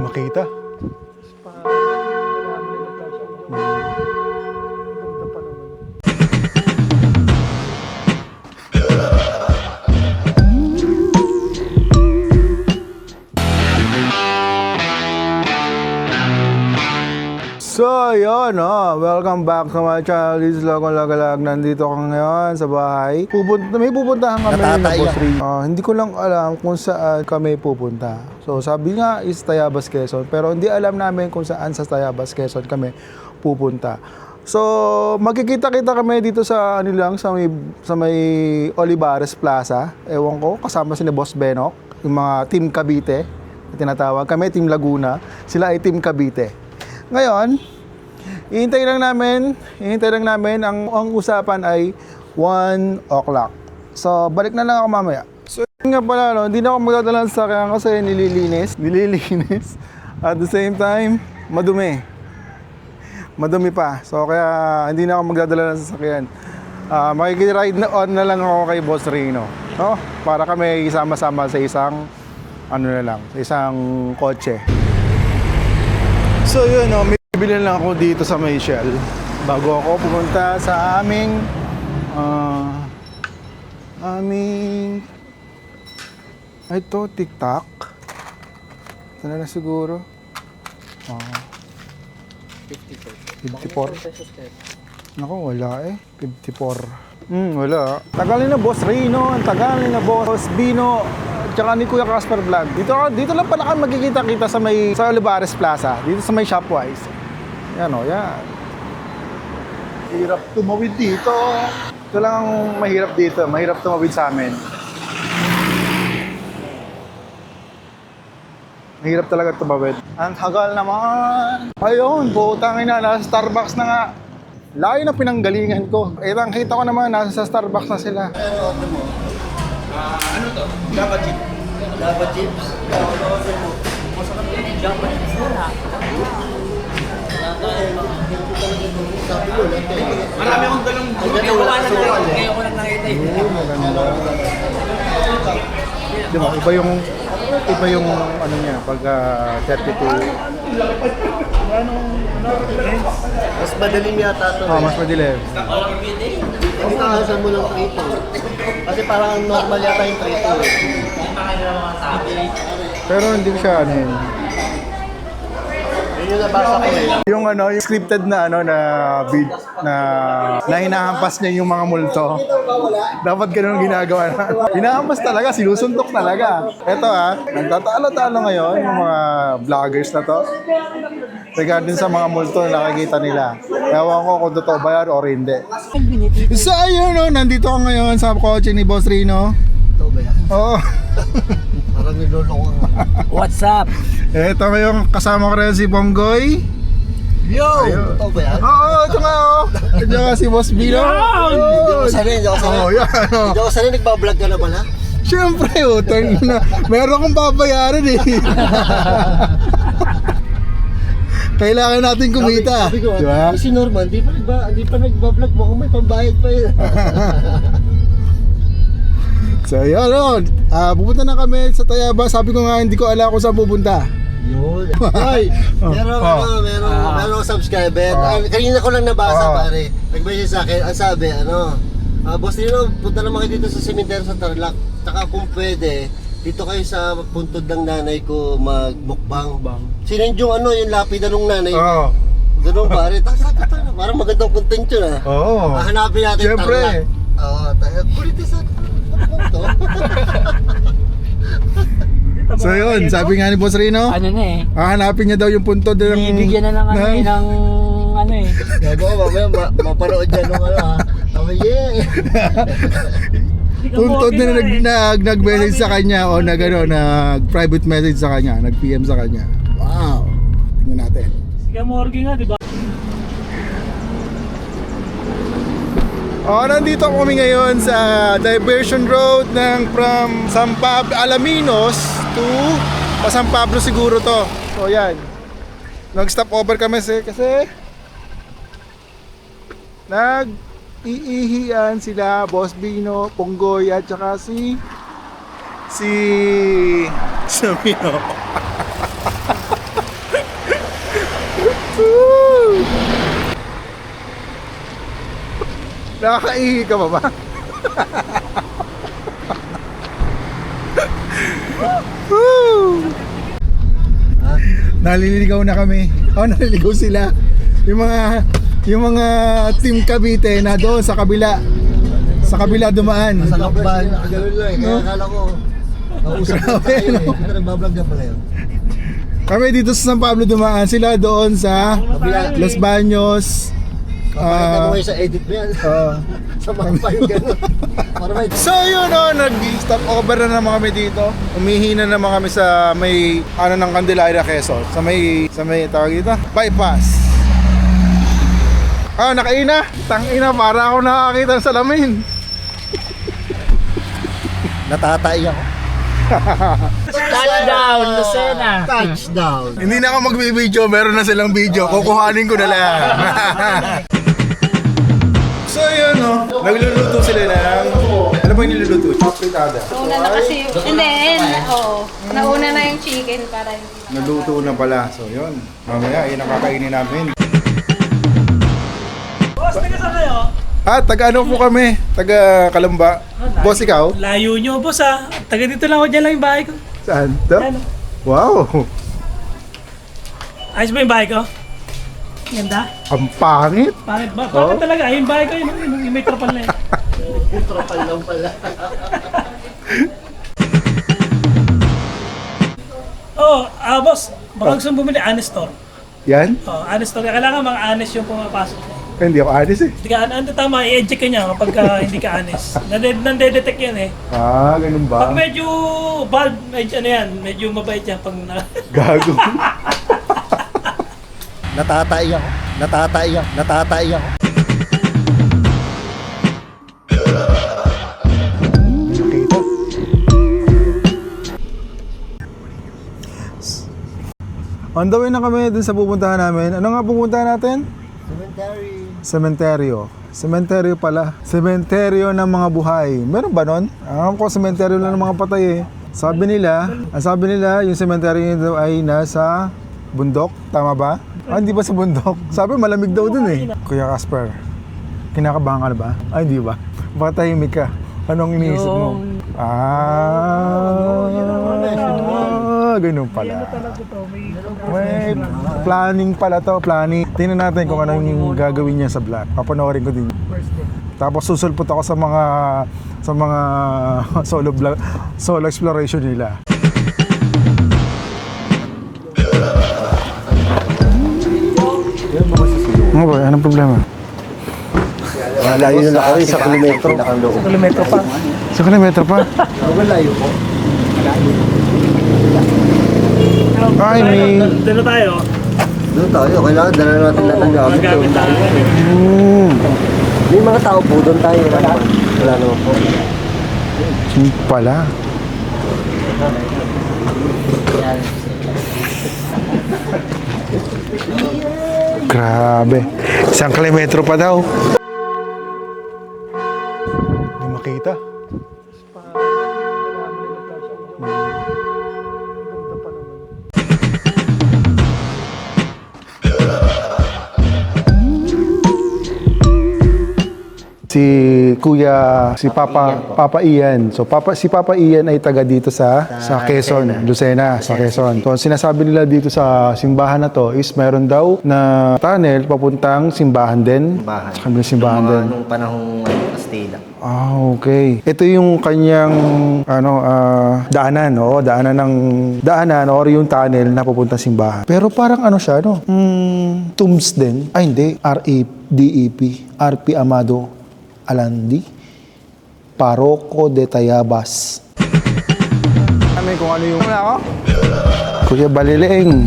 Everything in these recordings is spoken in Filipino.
makita. So, yun, welcome back sa my channel. This is Lagong Lagalag. Nandito ko ngayon sa bahay. May pupuntahan kami na Boss Ray. Hindi ko lang alam kung saan kami pupunta. So, sabi nga is Tayabas, Quezon. Pero hindi alam namin kung saan sa Tayabas, Quezon kami pupunta. So, magkikita-kita kami dito sa sa may Olivares Plaza. Ewan ko, kasama si Boss Benok, yung mga Team Cavite na tinatawag. Kami Team Laguna, sila ay Team Cavite. Ngayon, ihintay lang namin ang usapan ay 1 o'clock. So, balik na lang ako mamaya. So, yun nga pala, hindi na ako magdadala ng sasakyan kasi nililinis. At the same time, madumi pa. So, kaya hindi na ako magdadala ng sasakyan. Makikiride na lang ako kay Boss Rino. No? Para kami isama-sama sa isang, sa isang kotse. So yun, may bibili lang ako dito sa Shell bago ako pumunta sa aming ito, TikTok. Ito na siguro. 54. Naku, wala 54. Wala. Tagal na Boss Rino, ang tagal na Boss Bino, tsaka ni Kuya Casper Vlog. Dito lang pala kami magkikita-kita sa Olivares Plaza, dito sa may Shopwise. Yan yan. Hirap tumawid dito. Ito lang ang mahirap dito, mahirap tumawid sa amin. Mahirap talaga tumawid. Ang tagal naman. Ayun, putang ina, nasa Starbucks na nga. Layo na pinanggalingan ko. Ang kita ko naman, nasa Starbucks na sila. Ano to? Java chips. Java chips? Java chips wala. Marami akong dalang kaya ko lang nakita eh. Maganda. Diba, iba yung ano niya, pagka 32. Mas madaling yata ito. Mas madilim. Mas nakasan mo ng 3-2. Kasi parang normal yata yung 3-2. Pero hindi ko siya yun. Yun yung nabasa ko eh. Yung yung scripted na na hinahampas niya yung mga multo. Dapat ganun ginagawa na. Hinahampas talaga, sinusuntok talaga. Ito nagtatalo-talo ngayon yung mga vloggers na to. Regarding sa mga multo na nakikita nila. Ewan ko kung totoo ba yan or hindi. So ayun nandito ako ngayon sa kotse ni Boss Rino. Totoo ba yan? Oo. Parang niloloko nga. What's up? Ito ngayon kasama ko rin si Bonggoy. Yo! Totoo ba yan? Oo, ito nga Ito nga si Boss Bino. Hindi ako sanay. Hindi ako sanay, nagbablog ka na pala? Siyempre, meron akong babayaran eh. Kailangan natin kumita. Sabi ko, diba? Si Norman, di pa nagbablog mo kung may pambayad pa yun. So yun, pupunta na kami sa Tayabas. Sabi ko nga, hindi ko alam kung saan pupunta. Yun. Ay, meron subscriber. Kanina ko lang nabasa pare. Nag-message sa akin, ang sabi, Boss Rino, punta naman kayo dito sa cemetery sa Tarlac. Tsaka kung pwede, dito kayo sa puntod ng nanay ko magmukbang. Sinend yung yung lapida ng nanay ko. Ganun pare. Parang magandang content yun Oo. Hanapin natin Siyempre. Tarlac. Kulit sa punto. So yun, sabi nga ni Boss Rino, hahanapin niya daw yung puntod ng... Bibigyan na lang ng Gago ka mamaya, mapanood dyan nung Sabi, yeah. Puntod na nag-message sa kanya o nag-private message sa kanya, nag-PM sa kanya. Wow. Tingnan natin. Sige, Morgan nga, di ba? Nandito kami ngayon sa diversion road from Alaminos to San Pablo siguro to. So yan. Nag-stop over kami kasi nag-iihian sila Boss Bino, Ponggoy at saka si Samino. Nakakaihi ka ba? Woo! Naliligaw na kami. Naliligaw sila. Yung mga team Cavite na doon sa kabila. Sa kabila dumaan. Sa lakban, gano'n lang eh. Kaya akala ko, nausap ko Grabe, tayo no? eh. Nagbablog na pala yun. Kami dito sa San Pablo dumaan. Sila doon sa Los Baños. Kapag ano kayo sa edit mo yan. Sa mga pa yung gano'n. Para may... So yun nag-stop over na naman kami dito. Umihi na naman kami sa may ng Candelaria, Quezon. Sa may tawag dito, bypass. Nakaina. Tangina, para ako nakakita ng salamin. Natatay ako. Touchdown, Lucena. Touchdown. Hindi na ako magbibideo, meron na silang video. Kukuhanin ko na lang. So yun nagluluto sila ng... Ano ba yung niluluto? Fritada. Nauna na kasi yung... Hindi, oo. Nauna na yung chicken para hindi na... Naluto na pala. So yun. Mamaya, yun ang kakainin namin. Boss, taga saan kayo? Taga ano po kami? Taga Kalamba. Boss, ikaw? Layo nyo, boss ah. Taga dito lang ako, dyan lang yung bahay ko. Saan to? Ano? Wow! Ayos ba yung bahay ko? Ganda? Ang pangit! Bakit ba? Bakit talaga? Ay, yung bahay ko, yung may trapal na yun. Tropal lang pala. Boss. Baka gusto mong bumili, honest store. Yan? Honest store. Kailangan mga honest yung pumapasok. Hindi ako honest eh. Hindi ka, ano tama, i-eject ka niya kapag hindi ka honest. Nande-detect yan eh. Ganun Pag ba? medyo bald, medyo ano yan, medyo mabait yan pag Gago. Natatay ako. Natatay ako. Nakita. On the way na kami dun sa pupuntahan namin. Ano nga pupuntahan natin? Sementeryo pala. Sementeryo ng mga buhay. Meron ba nun? Alam ko, sementeryo lang ng mga patay eh. Sabi nila, yung sementeryo ay nasa bundok. Tama ba? Hindi ba sa bundok? Sabi, malamig daw dun eh. Kuya Casper, kinakabahan ka na ba? Hindi ba? Baka tahimik ka. Anong iniisip mo? Ganun pala. May planning pala to, planning. Tingnan natin kung ano yung gagawin niya sa vlog. Papanoorin ko din. Tapos susulpot ako sa mga solo exploration nila. Ano ba? Anong problema? Malayo na ako sa kilometro. kilometro pa. Sa kilometro pa? Malayo po. Ay, may... Dito tayo. Doon tayo. Kailangan dala natin lahat ng gamit. Magamit tayo. May mga tao po doon tayo. Wala naman po. Yung pala. Grabe. 1 kilometro pa daw. Hindi makita. Si Papa Ian. So si Papa Ian ay taga dito sa Quezon, Lucena, sa Quezon. So sinasabi nila dito sa simbahan na to is meron daw na tunnel papuntang simbahan din. Sa kabilang simbahan din. Nung panahong Kastila. Okay. Ito yung kanyang daanan, daanan or yung tunnel na papuntang simbahan. Pero parang siya, tombs din. Ay hindi, RP Amado Alandi, Paroko de Tayabas. Kami kung ano yung... Kuya Baliling.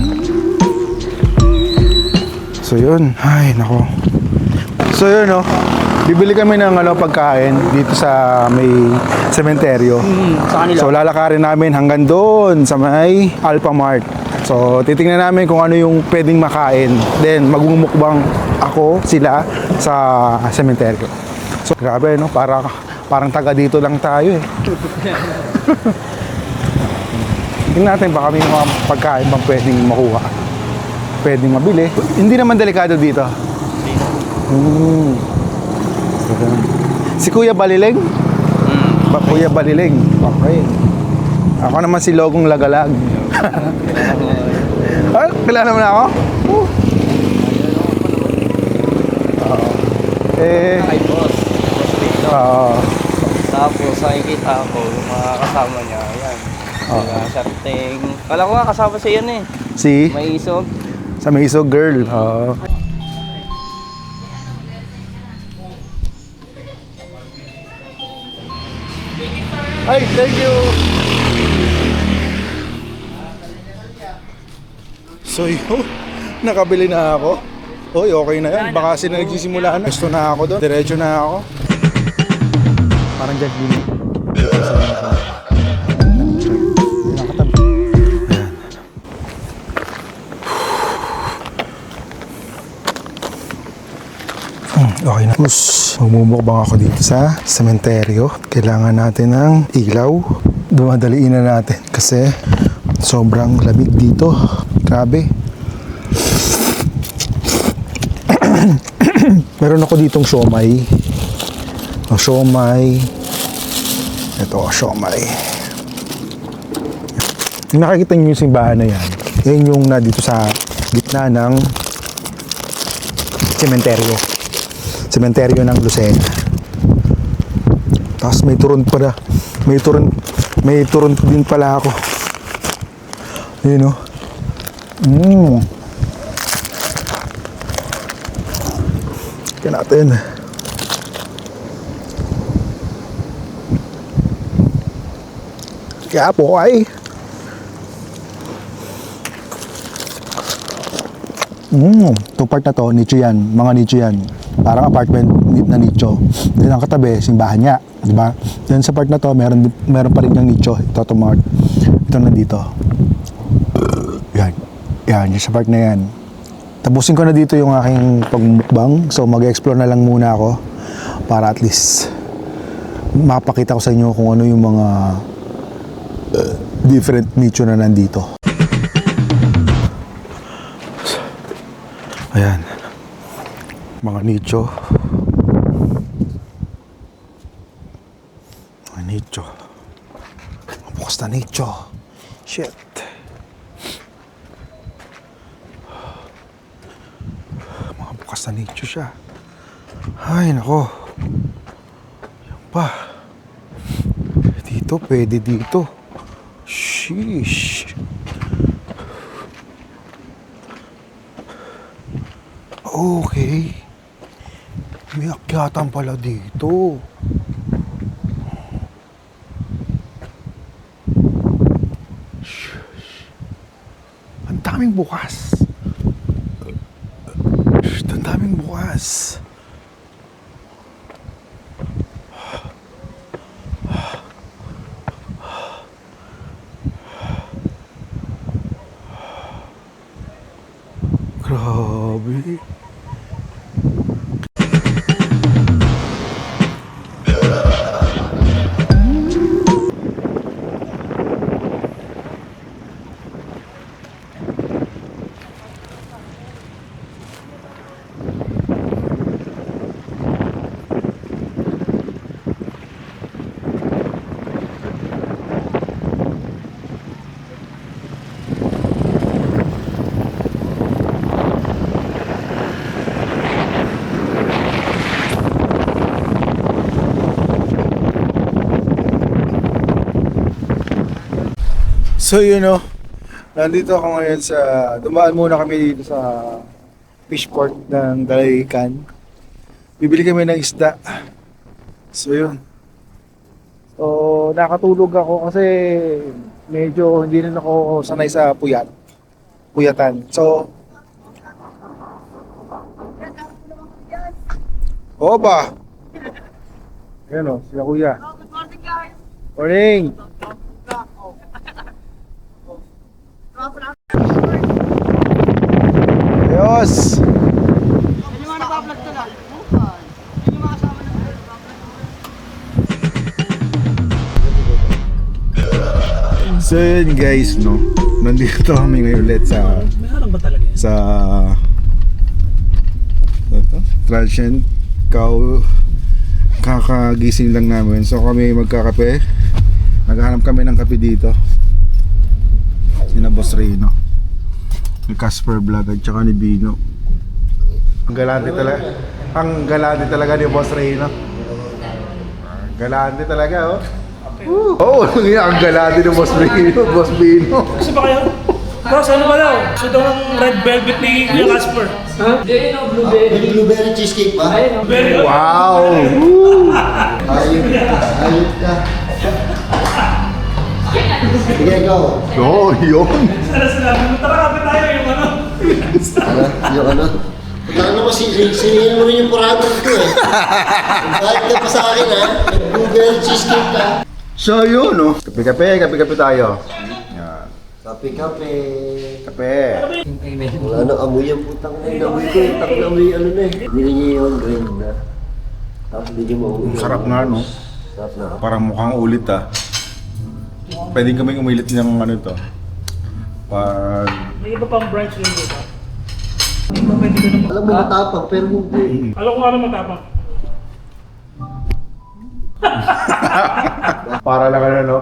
So yun. Ay, nako. So yun, bibili kami ng pagkain dito sa may sementeryo. Sa kanila. So lalakarin namin hanggang doon sa may Alphamart. So titingnan namin kung ano yung pwedeng makain. Then magmumukbang sila sa sementeryo. So grabe parang taga dito lang tayo eh. Tingnan natin baka may mga pagkain bang pwedeng makuha. Pwedeng mabili. Hindi naman delikado dito. Si Kuya Baliling? Kuya Baliling. Okay. Ako naman si Logong Lagalag. Ah, kilala mo na ako? Ay, boss. Oo. Tapos, nakikita ko yung mga kasama niya. Ayan. Sila, Sharting. Kala ko nga kasama siya yan eh. Si? May isog. Sa Miso Girl. Oo. Ay, thank you! So yun, nakabili na ako. Oy, okay na yan. Baka sila nagsisimula na. Gusto na ako doon. Diretso na ako. Parang dyan din. Okay na. Tapos, magmumukbang ako dito sa sementeryo. Kailangan natin ng ilaw. Dumadaliin na natin kasi sobrang lamig dito. Grabe. Meron ako ditong siomay. Siomay. Ito, siomay. Nakikita niyo yung simbahan na yan. Yan yung na dito sa gitna ng sementeryo. Sementeryo ng Lucena. Tapos may turon pala. May turon din pala ako. Yun o. Kaya natin. Kaya po ay itong part na to, nicho yan. Mga nicho yan. Parang apartment na nicho. Then ang katabi, simbahan niya. Diba? Then sa part na to, meron pa rin yung nicho. Ito na dito. Yan. Yan, sa part na yan. Tapusin ko na dito yung aking pagmukbang. So mag-explore na lang muna ako para at least mapakita ko sa inyo kung ano yung mga different nicho na nandito. Ayan. Mga nicho. Mga nicho. Bukas na nicho. Shit. Bukas na nicho siya. Ay, nako. Yan pa. Dito, pwede dito. Sheesh. Okay. May akyatan pala dito. Sheesh. Ang daming bukas. Ang daming bukas. Grabe. So yun o, nandito ako ngayon sa, dumaan muna kami dito sa fishport ng Dalaycan. Bibili kami ng isda. So yun. So nakatulog ako kasi medyo hindi rin ako sanay sa puyatan. So, oo ba? Ayan o, sila kuya. Morning! Ayos! So yun guys, no? Nandito kami ngayon ulit sa Meron ba talaga yan? Transient Cow Kakagising lang namin. So kami magkakape. Naghahanap kami ng kape dito. Sina Boss Reno, ni Casper Vlog at saka ni Bino. Ang galante talaga. Ang galante talaga ni Boss Reno. Ang galante talaga, oh. Oo, ang galante ni Boss Bino. Boss Bino. Gusto ba kayo? Boss, ano ba daw? Gusto daw ng red velvet ni Kuya Casper. May blueberry cheesecake pa? Very good. Wow! Ayun ka. Sige, go. Oh, yun. Sana sinabi mo, tara kapit tayo yung ano. Ano? Yung ano? Punta mo, siningin mo rin yung 400 ko eh. Kahit ka pa sa akin ha, blueberry cheesecake ka. So yun, no? Kape-kape tayo. Yan. Kape-kape. Kape. Wala nang amoy yung putang na inamoy ko. Yung takla amoy ano na eh. Nilingi yung grind na. Tapos hindi mo Ang sarap nga, no? Sarap na. Parang mukhang ulit, ah. Pwede kami umilit ng ano to. Pag... May iba pang branch yun dito. Hindi pa pwede ko naman. Alam mo matapang pero hindi. Alam ko nga naman matapang. Para lang ano, no?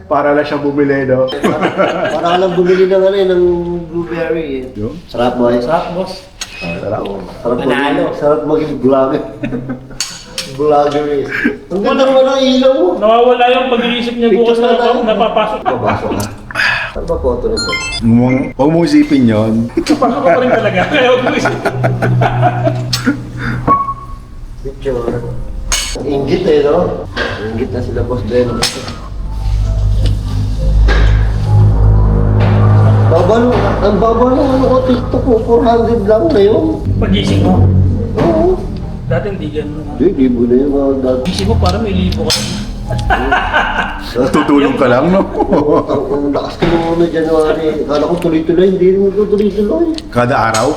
Para lang siya bumili, no? Para ka lang bumili ng ano eh, ng blueberry eh. Yung? Sarap boy. Sarap, boss. Sarap. Sarap maging vlogger. Vlogger eh. Ang ganda naman ang ilaw mo. Nawawala yung pag-iisip niya bukas Picture na tayo. na napapasok. Babasok ka. Saan ba photo nito? Huwag mo isipin yun. Napasok ko pa rin talaga. Kaya huwag mo isip. Picture. Ang inggit eh, no? Ang inggit na sila Boss Ben. Ang baba lang ano ko, TikTok ko, 400 lang ngayon. Pag-isip mo. Oo. Dati hindi ganun. Hindi, libo na yung mga dati. Isip mo parang may libo ka. Tutulong ka lang, no? Ang lakas ko nung ano, January. Kala ko tuloy-tuloy, hindi rin tuloy-tuloy. Kada araw.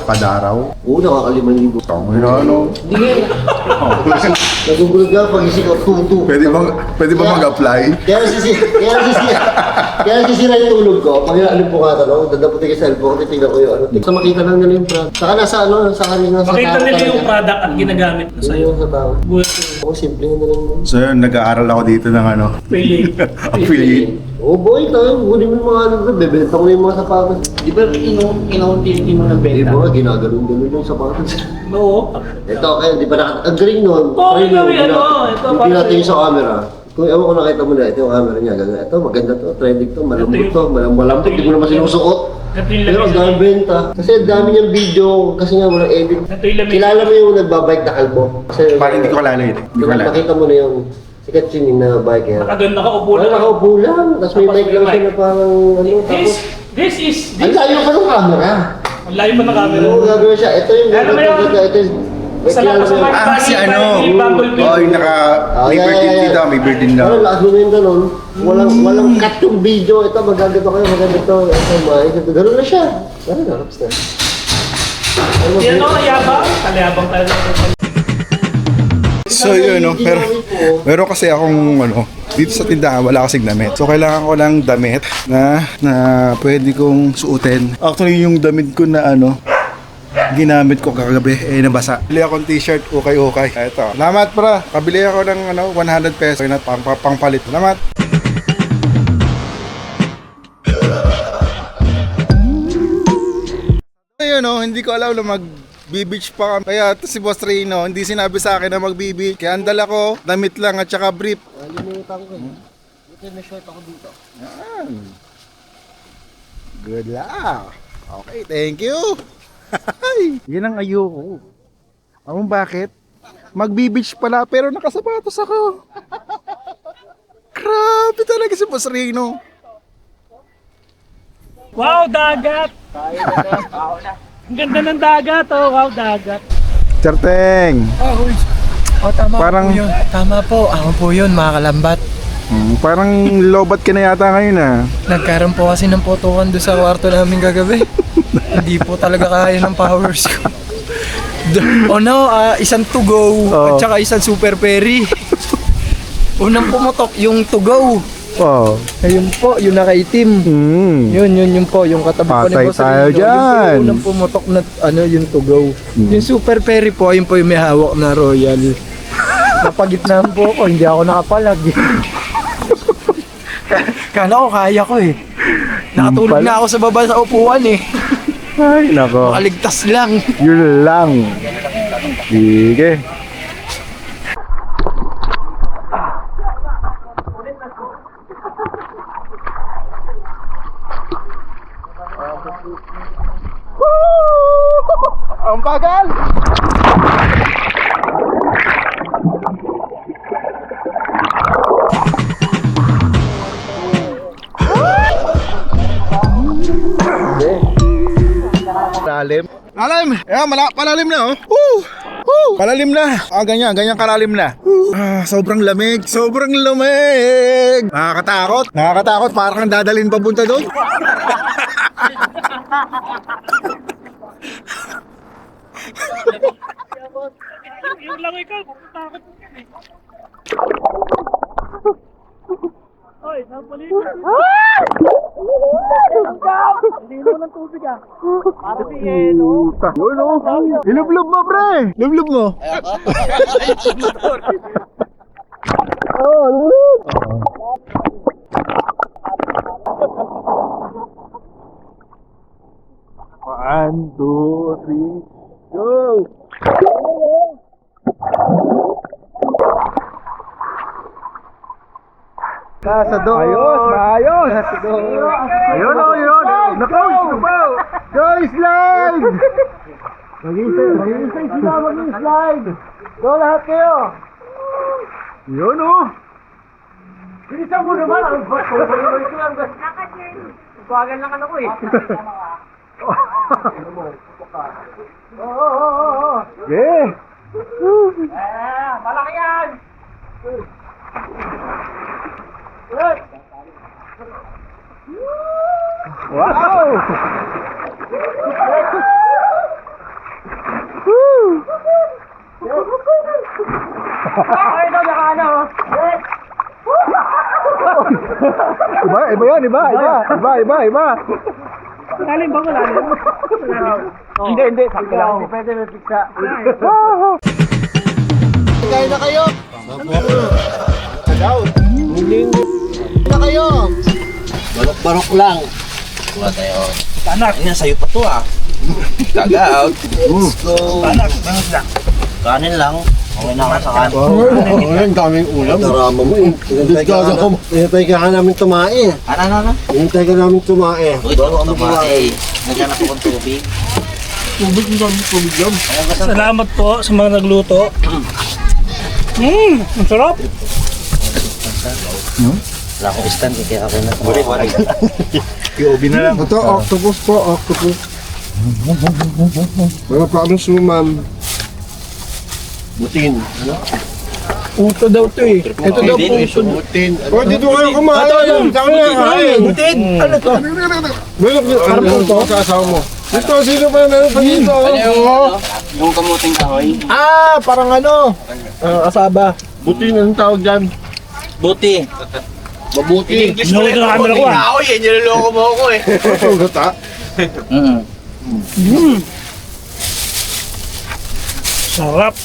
Oo, nakaka-5,000. Tama na, ano? Nagugulat ka, pag-isip ko, tutu. Pwede bang mag-apply? Kaya sisira yung tulog ko. Pag ano po ka tanong, dadaputin ka sa cellphone ko, titignan ko yung ano. Sa makita lang nila yung product. Saka nasa ano, sa kanila sa tao. Makita nila yung talaga. product at ginagamit na sa'yo. Ayun sa tao. Buhat Ako, simple na lang. So yun, nag-aaral ako dito ng ano, feeling. affiliate. Oh boy, tayo, huli mo yung mga ano, bebenta ko na yung mga sapatos. Di ba inaunti-unti mo ng Hindi benta? mo nga, ginaganon-ganon yung sapatos. Oo. Ito, kaya di ba ang galing nun? Oo, Try mo, galing, ano, ito, hindi para natin sa'yo. yung sa camera. Kung ewan ko nakita mo na, ito yung camera niya, gano'n. Ito, maganda to, trending to, malambot to, malambot, hindi ko naman sinusuot. Ito yung Pero ang lamig. dami benta. Kasi ang dami niyang video, kasi nga walang edit. Ito yung lamig. Kilala mo yung nagbabike na kalbo? Kasi, Parang hindi ko kalala yun. Hindi ko Diba, kalala. makita mo na yung sikat yun na biker. Nakaganda nakaupo Wala, lang. nakaupo lang. Tapos may Tapos mic may lang siya mic. na parang ano. Tapos, ang layo pa ng camera. Ang layo pa ng camera. Oo, gagawin siya. Ito yung Alam mo yun? ito yung... Sa labas kilala mo ng yun. Si ano? Bumble Bee. Oh, yung may birthday dito, may birthday na. Ano, lakas mo na yung ganun. Walang cut yung video. Ito, maganda kayo, maganda to. Ito, mais. Ito, ganun na siya. Ganun na, tapos na. Yan o, yabang. Kalayabang talaga. So yun, no? Meron kasi akong ano, dito sa tindahan wala kasing damit. So kailangan ko ng damit na pwede kong suotin. Actually yung damit ko na ano, ginamit ko kagabi nabasa. Bili akong t-shirt, ukay-ukay. Ito. Salamat pra. Kabili ako ng ano, 100 pesos na pangpalit. Salamat. Ayun no, hindi ko alam na mag-beach pa kami. Kaya ito si Boss Reno, hindi sinabi sa akin na mag-beach. Kaya ang dala ko, damit lang at saka brief. Alimutan ko. Ito, may short ako dito. Yan. Good luck. Okay, thank you. Yan ang ayoko. Alam mo bakit? Mag-beach pala pero nakasapatos ako. Grabe talaga si Boss Reno. Wow, dagat! Ang ganda ng dagat, oh. Wow, dagat. Certeng. Tama Parang- po yun. Tama po. Ako po yun, mga kalambat. Parang lobat ka na yata ngayon ah. Nagkaroon po kasi ng potokan doon sa kwarto namin kagabi. Hindi po talaga kaya ng powers ko. Isang to go at saka isang super perry. Unang pumutok yung to go. Oh. Ayun po, yung nakaitim. Yun po, yung katabi ko ni Patay Boss tayo Rino. dyan. Yun po yung unang pumutok na yung to go. Yung super perry po, yun po yung may hawak na royal. Napagitnaan po ako, hindi ako nakapalag. Kala ko kaya ko eh. Nakatulog na ako sa baba sa upuan eh. Ay, nako. Makaligtas lang. Yun lang. Sige. Ang bagal! Palalim. Palalim! Ayan, palalim na oh. Palalim na. Ganyan kalalim na. Sobrang lamig. Sobrang lamig. Nakakatakot. Nakakatakot. Parang kang dadalhin papunta doon. Yung lang ikaw, takot. Oy, saan paligid? Hindi mo ng tubig ah. Para si Yeno. Yun oh. Ilublob mo, pre. Ilublob mo. One, two, three, go! Nasa doon. Ayos, maayos. Nasa doon. Ayun o, yun. Nakaw, subaw. Go, slide! Mag-isay sila, mag-slide. Go, lahat kayo. Yun o. Bilisan mo naman. Ang ba't ko. Bagal lang ako eh. Yeah. Malaki yan! Wow! Ay, ito, nakano. Iba yan, iba. Lalim ba? Malalim? Hindi. Sakto lang. Hindi pwede may piksa. Kain na kayo. Tagaw. Na kayo. Barok-barok lang. Kuha tayo. Tanak. Yan, sa'yo pa to ah. Kag-out. So, Kanin lang. Okay na ako sa kanin. ang daming ulam. Darama mo eh. Hinintay ka namin tumae. Ano? Hinintay ka namin tumae. Uy, ito ako tumae. Naghanap akong tubig. Tubig yan. Salamat po sa mga nagluto. Ang sarap. Wala akong stand kaya ako na tumae. Ito, octopus po, octopus. Mga promise mo, ma'am. Butin. Ano? Puto daw to eh. Ito daw puto. Butin. O, dito kayo kumain. Saan na kain? Butin! Ano to? Parang puto. Kasawa mo. Dito, sino pa meron pa dito? Yung kamuting kahoy. Ah, parang ano? Kasaba. Butin, anong tawag dyan? Buti. Mabuti. Sinulit na camera ko ah. Kahoy, yan yung niloloko mo ako eh. Sugat ha? Sarap.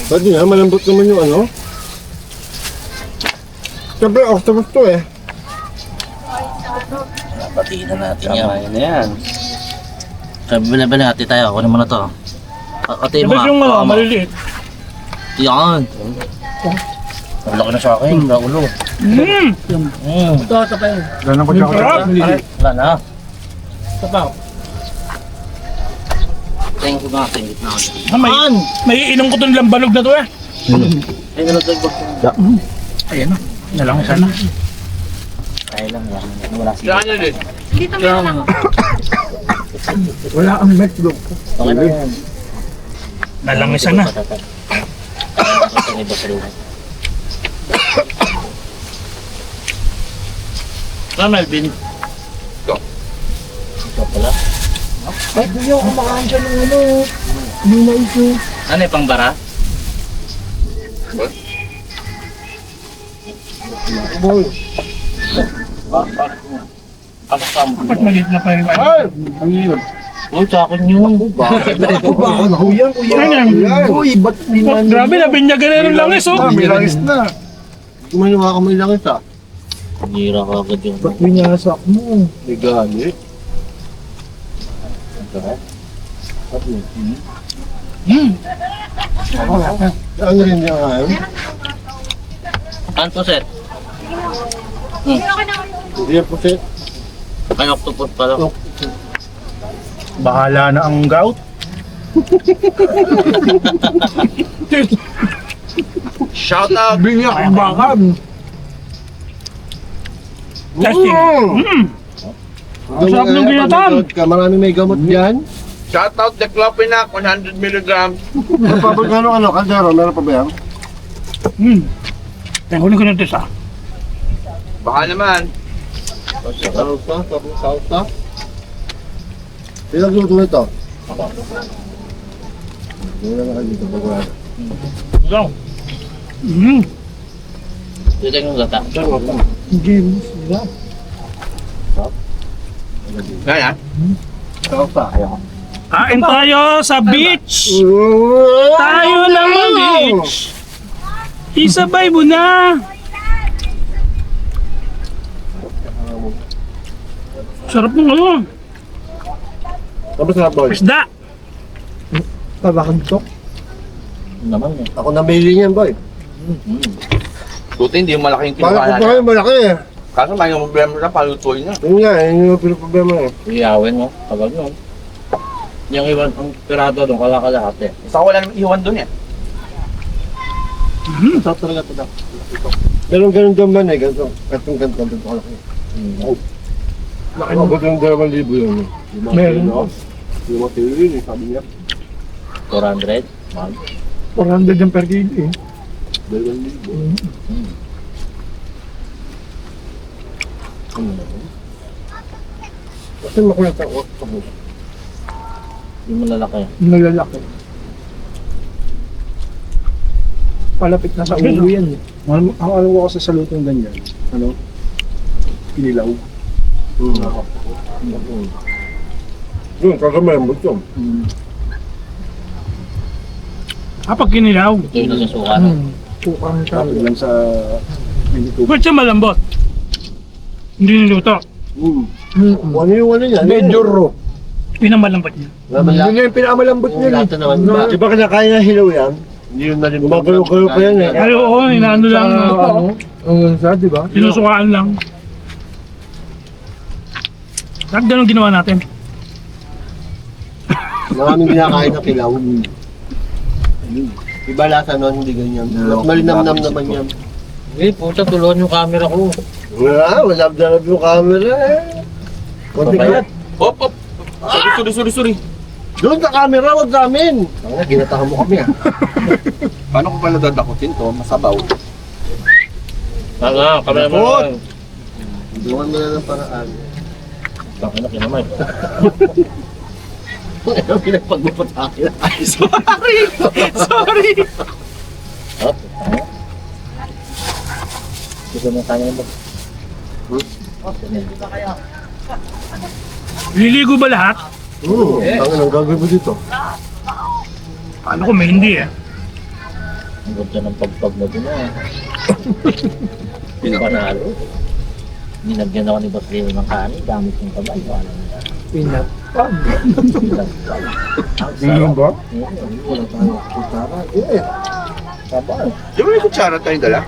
Ba't nga, malambot naman yung ano? Siyempre, octopus to eh. Patiin na natin yan. Ayun na yan. Sabi bala-bala natin tayo. Ako naman na to. Patiin mo Dapat yung maliliit. Yan. Ang laki na sa akin. Ulo. Ito pa yun. Ganun ko siya. Sarap. Wala na. Ito pa. Thank you mga tingit na ako. May inom ko itong lambanog na to eh. Ay, nalagdag. Ayan o. Nalang sana. Ay lang. Wala siya. Dito meron ako. Wala ang McDo. Okay na yan. Nalang isa na. Ito may basalina. Melvin. Ito pala. Ay, hindi ako kumakain siya ng ano. Hindi na ito. Ano yung pangbara? Dapat maliit na pa rin. Ay! Ang yun. Oh, sa akin yun. Bakit? Kuya. Uy, ba't Oh, grabe, nabinyagan na ng langis, oh. May langis na. Kumanuha ka mo yung langit ah. Hira ka agad yung... Ba't binasak mo? May galit. Ano rin yung ayaw? Ano set? Hindi yan po set. Ay, octopus pala. Bahala na ang gout. Shout out! Binyak bakan. Testing. Ang sarap ng ginatan. Marami may gamot dyan. Shout out the Clopinac, 100 mg. Ano, kaldero, meron pa ba yan? Kunin ko ng test, ah. Baka naman. Salsa. Pinagluto ito. Hindi na kayo dito pag-wala. Go. Dito yung gata. Kaya? Salsa. Kain tayo sa beach. Tayo lang ang beach. Isabay mo na. Sarap ng ano. Tapos na boy. Isda. Tabakantok. Naman eh. Ako namili niyan boy. Buti hindi yung malaking Bakit kinuha ko na. malaki eh. Kaso may yung problema na palutuin na. Yun nga, yun yung pinaproblema eh. Iyawin mo, tagal nun. Yung iwan ang pirado doon, kalakalahat eh. Isa wala naman iwan doon eh. Sarap talaga ito daw. Meron ganun doon man eh, ganito. Ganito kalaki. Ako ba ng 2,000 yun? Meron. Limang kilo yun eh, sabi niya. 400? 400 yung per kilo eh. 2,000. Kasi makulat ako sa buhay. Yung malalaki. Nalalaki. Palapit na sa ulo yan eh. Ang alam ko kasi sa lutong ganyan, ano? Kinilaw. Doon, kakamembot yun. Kapag kinilaw. Ito yung nasusuka na. Tukang Tapos siya. lang sa minito. Ba't siya malambot? Hindi niluto. Ano yung ano niya? Medyo raw. Pinamalambot niya. Yun yung pinakamalambot niya. Lahat na naman. Di ba kinakain na hilaw yan? Hindi yun na rin. Gumagalo-galo pa yan eh. Pero oo, inaano lang. Sa, di ba? Sinusukaan lang. Bakit ganun ginawa natin? Maraming kinakain na kilaw. Iba lasa nun, hindi ganyan. Mas malinamnam naman yan. Eh, puta, tulungan yung camera ko. Wala darab yung camera eh. Konti ka. Hop, hop! Sorry. Doon sa camera, wag namin. Ang ginatahan mo kami ah. Paano ko pala dadakutin to? Masabaw. Tanga, camera mo Dakot! lang. Doon mo na ng paraan. Baka na kinamay. Ano pinagpagbupat sa akin? Ay, sorry! Hop, tanga. Gusto mo kanya ba? Liligo ba lahat? Ang gagawin mo dito? Paano ko may hindi eh? Ang ganda ng pagpag mo din ah. Panalo. Ninagyan ako ni Boss Leo ng kanin, gamit yung kamay. Wala na. Pinapag. Ang Ganyan ba? Wala tayong kutsara. Eh, Sabay. Di ba may kutsara tayong dala?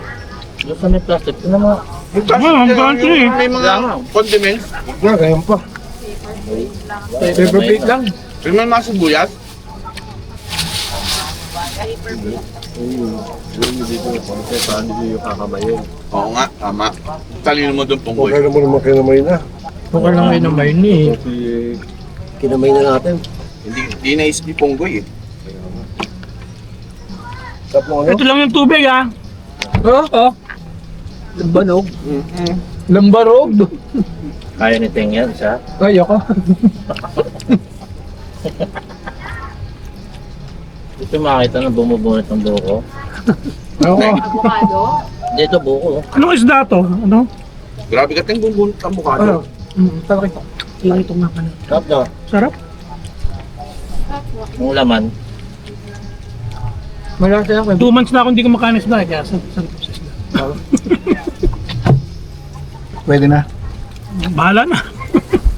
Doon sa may plastic, ito naman. Ah, ang country. May mga condiments. nga, ganyan pa. Paper plate lang. May mga sibuyas. Paano nyo yung kakamayin? Oo nga, tama. Talino mo doon punggoy. Okay na mo naman kinamay na. Okay lang kayo naman yun eh. Kasi kinamay na natin. Hindi naisip ni punggoy eh. Tap mo ano? Ito lang yung tubig ah. Oh. Lambanog. Lambarog. Kaya ni Teng yan siya. Ay, ako. Ito makita na bumubunot ng buko. Ako. Avocado. Dito buko. Anong isda to? Ano? Grabe ka tayong bumbunot ang mukha doon. Talaki ko. Ito nga pala. Tap na. Sarap. Yung laman. Malaki ako. 2 months na ako hindi kumakain ng isda, kaya sa isda. Pwede na. Bahala na.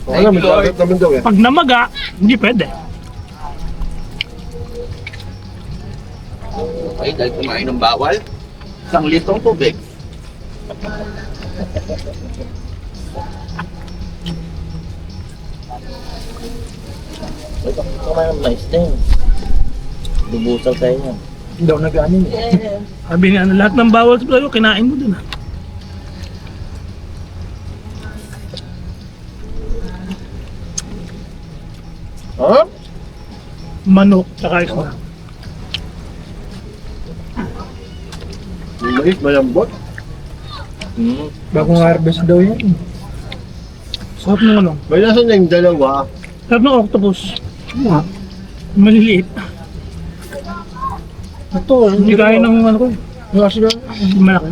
Wala, may dagat naman daw eh. Pag namaga, hindi pwede. Ay, dahil kumain ng bawal. 1 litrong tubig. Kumain ng mais din. Lubusal tayo yan. Hindi ako nag-anin eh. Sabi nga, lahat ng bawal sa playo, kinain mo dun. Ha? Manok, tsaka isda. Yung mais, malambot. Bagong harvest daw yan. Sarap ng ano. May nasa na yung dalawa. Sarap ng octopus. Maliliit. Ito, Hindi kaya ng ano ko. Kasi Hindi malaki.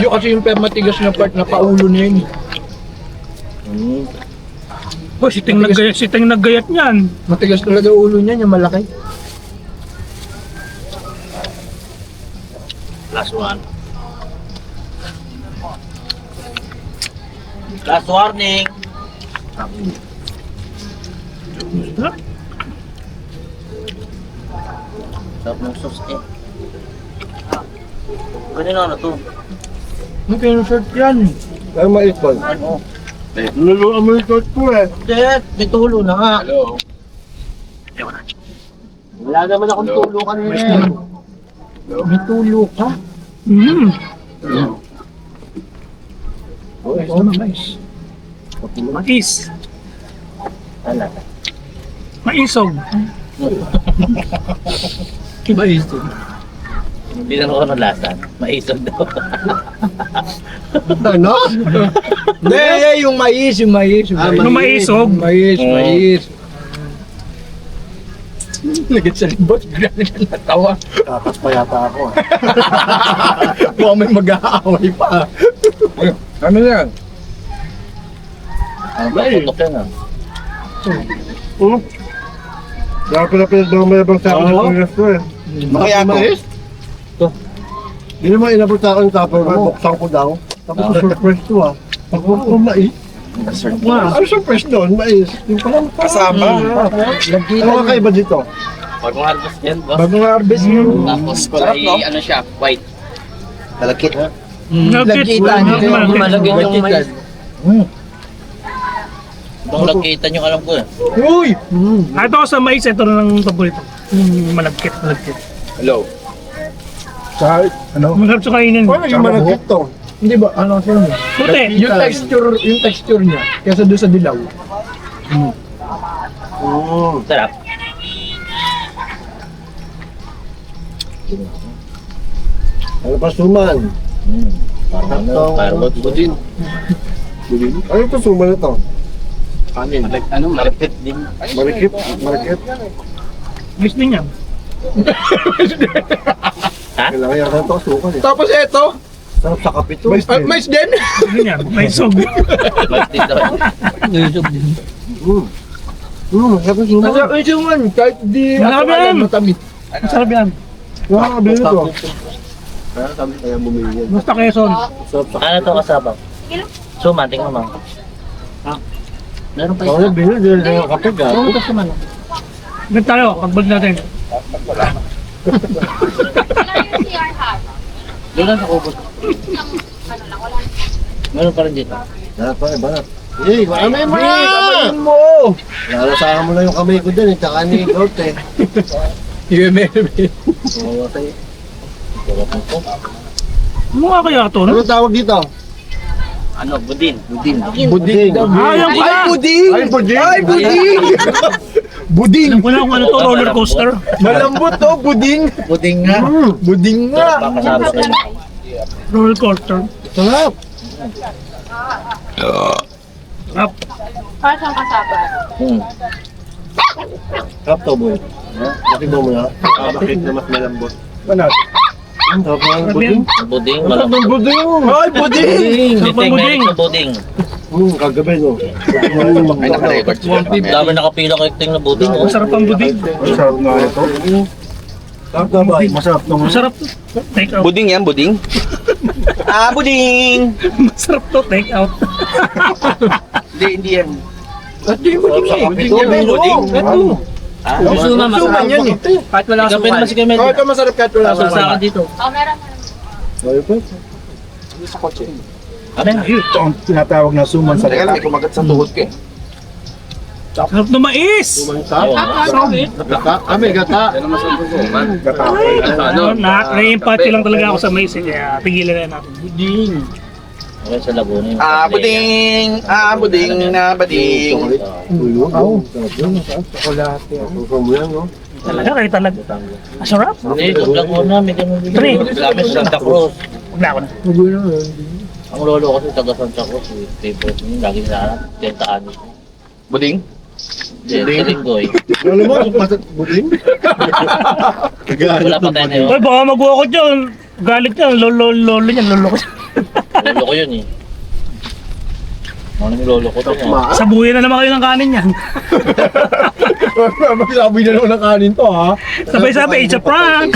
yung kasi yung matigas na part na paulo na yun. Oh, siting naggayat niyan. Matigas talaga ulo niya, yung malaki. Last one. Last warning. Sarap. Sarap ng sauce eh. Ganyan ano to? Ano kaya short yan? Ay, mais ba? Ano? Nuluan mo yung short ko eh. Dad, may tulo na nga. Hello. Wala naman akong tulo kanina eh. May tulo ka? Oh, ito na, mais. Mais. Ano? Maisog. Iba ito. Hindi na ako lasa. Maisog daw. Ano? Hindi, yung mais, yung mais. Ah, Ano maisog? Mais. Lagit sa libot, grabe na natawa. Takas pa yata ako ah. Kung may mag-aaway pa. Ano yan? Ano ba? Putok yan ah. Dahil ko na pinagmamayabang sa akin sa Congress ko eh. Kaya ako. Hindi naman inabot sa akin sa tupper, buksan ko daw. Tapos surprise to ah. Pagbukas ko mais. Ano surprise doon? Mais. Yung pala Kasama. Ano kakaiba dito? Bagong harvest yan, boss. Bagong harvest yun. Tapos kulay, ano siya, white. Malakit. Lagitan. Malagyan yung mais. Itong lagitan yung alam ko eh. Uy! Ah, ito ako sa mais, ito na lang paborito. Yung malagkit. Hello. Kahit, ano? Masarap sa kainin. Paano naging malakit to? Hindi ba, ano kasi yun? Puti. Yung texture niya, kesa doon sa dilaw. Sarap. Ano pa suman? Parang ano, parang Budin. Budin? Ano ito suman na to? kanin. Ano, maripit din. Marikit? Marikit? Mais din yan. Ha? Kailangan yata ito sukan eh. Tapos eto, Sarap sa kape to. mais din. Din yan. Maisog. Mais din daw. Sarap yung suman. Masarap yung suman, kahit di Masarap ako alam yan. matamit. Masarap yan. Nakakabili to. Kaya kami kaya bumili yan. Basta Quezon. Sarap sa Ano to kasabang? Suma, tingnan mo. Ha? Meron pa Ako isa. nabili, dahil na yung kape ga. Ano ka suma? Ganit tayo, pagbalik natin. Doon lang sa kubos. Meron pa rin dito. Sarap pa, banat. Eh, marami mo na! Kapayin mo! Lalasahan mo na yung kamay ko dun eh, tsaka ni Goat eh. Oo, tayo. Sarap nito. Ano nga kaya ito, no? Ano tawag dito? Ano, budin. Buding. Buding. Ah, yan pala! Ay, buding! Ay, buding! Ay, buding! Buding! Alam ko na kung ano to, roller coaster. Malambot to, buding! Buding nga. Buding nga! Baka kasama sa inyo. Roller coaster. Sarap! Sarap. Para siyang kasaba. Sarap to, boy. Bakit mo na? Bakit na mas malambot? Banat. Ang sarap ng Sarap buding. yan. Buding, Ang sarap malambot. ng buding! Ay, buding! Buding. Sarap ng Ito yung buding. mahilig sa buding. Kagabi, no? Ay, naka-record sila. Dami nakapila kay Ting na buding. Oh. Masarap ang buding. Masarap nga ito. Masarap to. Masarap to. Take out. Buding yan, buding. Buding! Masarap to. Take out. Hindi yan. Buding yan, buding. Suman yan eh. Kahit wala ka suman. Si Kemel. Ito masarap kahit wala Sa akin dito. Meron. Ano yun? Ito ang tinatawag na suman sa Teka lang, may kumagat sa tuhod ko eh. Sarap na mais. Kami, gata. Na-empathy lang talaga ako sa mais. Kaya tigilan na natin. Buding. Buding! Buding na bading. Talaga kayo talaga. Masarap. Hindi, vlog ko na. May ganun din. Pre. Kami sa Santa Cruz. Huwag na ako na. Ang lolo kasi taga Santa Cruz. Favorite niya. Lagi na tentaan. Buding? Sa linggo eh. Alam mo, pasat buding? Wala pa tayo na yun. Uy, baka mag-uwa ko dyan. Galit yan. Lolo niyan. Lolo ko siya. Lolo ko yun eh. Ano yung lolo ko to? Sabuhin na naman kayo ng kanin yan. Magsabi na naman ng kanin to ha. Sabay-sabay, it's a prank.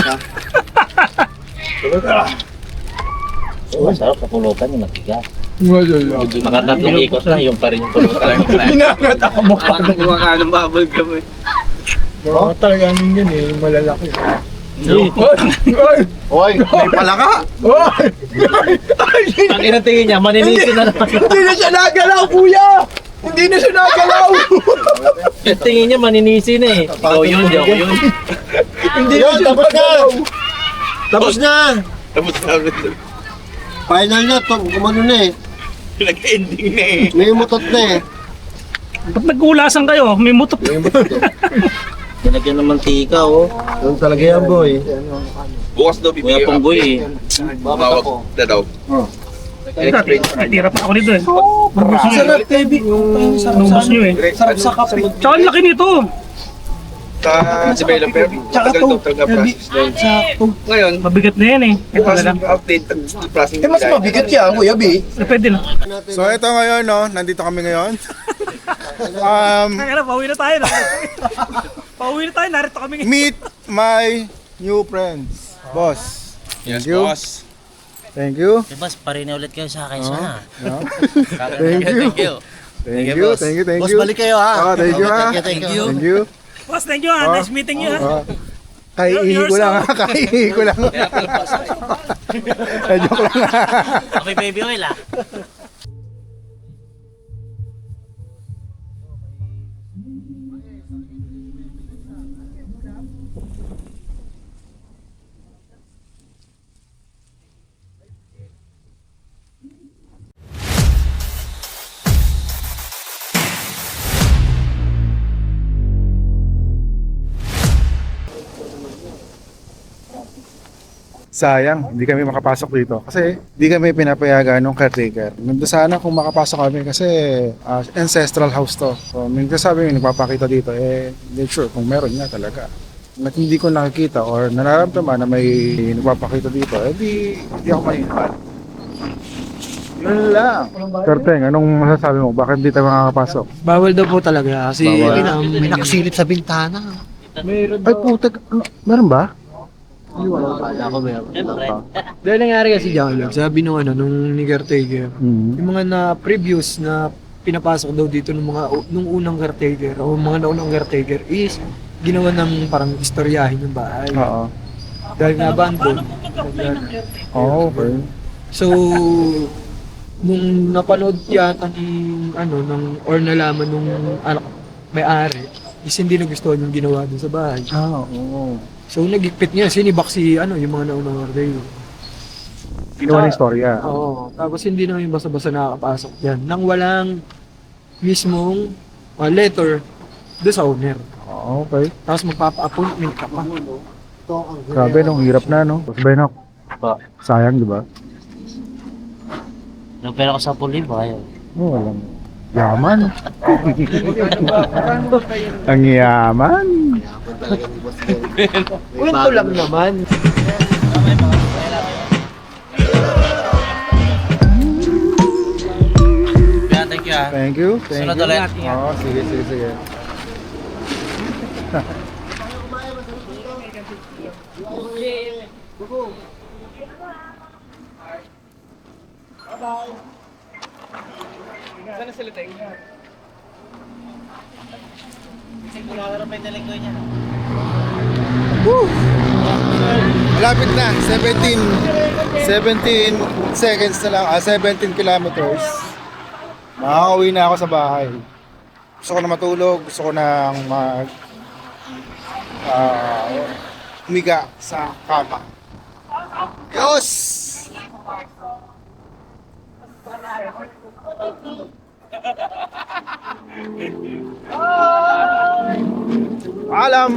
Masarap sa pulutan yung nagiga. Makatatlong ikot lang yung pa rin yung pulutan. Pinangat ako mo. Parang kumakain ng baboy kami. Talaga ano yun eh, malalaki. Oy, may palaka! Ang inatingin niya, maninisin na naman. Hindi na siya nagalaw, kuya! Hindi na siya nagalaw! Yung tingin niya, maninisin na eh. Ikaw yun, di ako yun. Hindi na Yun, siya tapos na! nagalaw! Tapos na! Tapos namin. Final na, kumano na eh. Nag-ending na eh. May mutot na eh. Ba't nagkulasan kayo? May mutok. Tinagyan ng mantika oh. Yun talaga yan, boy. Bukas daw Kuya bibigyan Pongboy eh. Bawag na daw. Ay, tira pa ako nito eh. Barbus nyo eh. Baby. Barbus nyo eh. Sarap sa kape. Tsaka ang laki nito. Sa developer. Tsaka Tagal to, daw talaga Baby. process na yun. Sakto. Ngayon, Mabigat na yan eh. Ito bukas na lang. update ang processing. Mas mabigat yan, Kuya B. Pwede lang. So ito ngayon no, nandito kami ngayon. Kaya pauwi na tayo. Pauwi na tayo, narito kami ngayon. Meet my new friends. Boss. Yes, you. boss. Thank you. Boss, parin ulit kayo sa akin sana. Thank you. Thank you, thank you, thank Boss, you. balik kayo ha. Thank you ha. Thank you. Thank you. Boss, thank you ha. Nice meeting you ha. Kaiihi ko lang ha, kaiihi ko lang. Joke lang ha. Okay, baby oil ah. Sayang, hindi kami makapasok dito. Kasi hindi kami pinapayagan ng caretaker. Nandun sana kung makapasok kami kasi ancestral house to. So, minsan sabi mo, nagpapakita dito, hindi sure kung meron nga talaga. At hindi ko nakikita or nararamdaman na may nagpapakita dito, hindi ako mahihal. Yun lang. Karteng, anong masasabi mo? Bakit hindi tayo makakapasok? Bawal daw po talaga kasi Bawal. May nakasilip sa bintana. Ay puta, meron ba? Dahil nangyari kasi dyan, sabi nung ni caretaker, yung mga na previous na pinapasok daw dito nung unang caretaker o mga naunang caretaker is ginawa ng parang istoryahin ng bahay. Oo. Dahil nga abandon. Oh, okay. So, nung napanood yata or nalaman nung may-ari, is hindi nagustuhan yung ginawa dun sa bahay. Oo. So, nagigpit niya, sinibak yung mga naunang caretaker. Ginawa ng istorya. Oo. Tapos hindi naman yung basta-basta nakakapasok dyan. Nang walang mismong letter doon sa owner. Oo, okay. Tapos magpapa-appointment ka pa. Grabe, nung hirap na, no? Tapos Benok, Pa. sayang, di ba? Nagpera ko sa puli ba kayo? Oh, walang yaman. Ang yaman. Kwento lang naman. Thank you. Thank you. Thank Sunod you. ulit. Oo, sige, sige, sige. Sana sila tayo. Woo! Malapit na, 17 seconds na lang, 17 kilometers. Makakauwi na ako sa bahay. Gusto ko na matulog, gusto ko na humiga sa kama. Diyos! Paalam!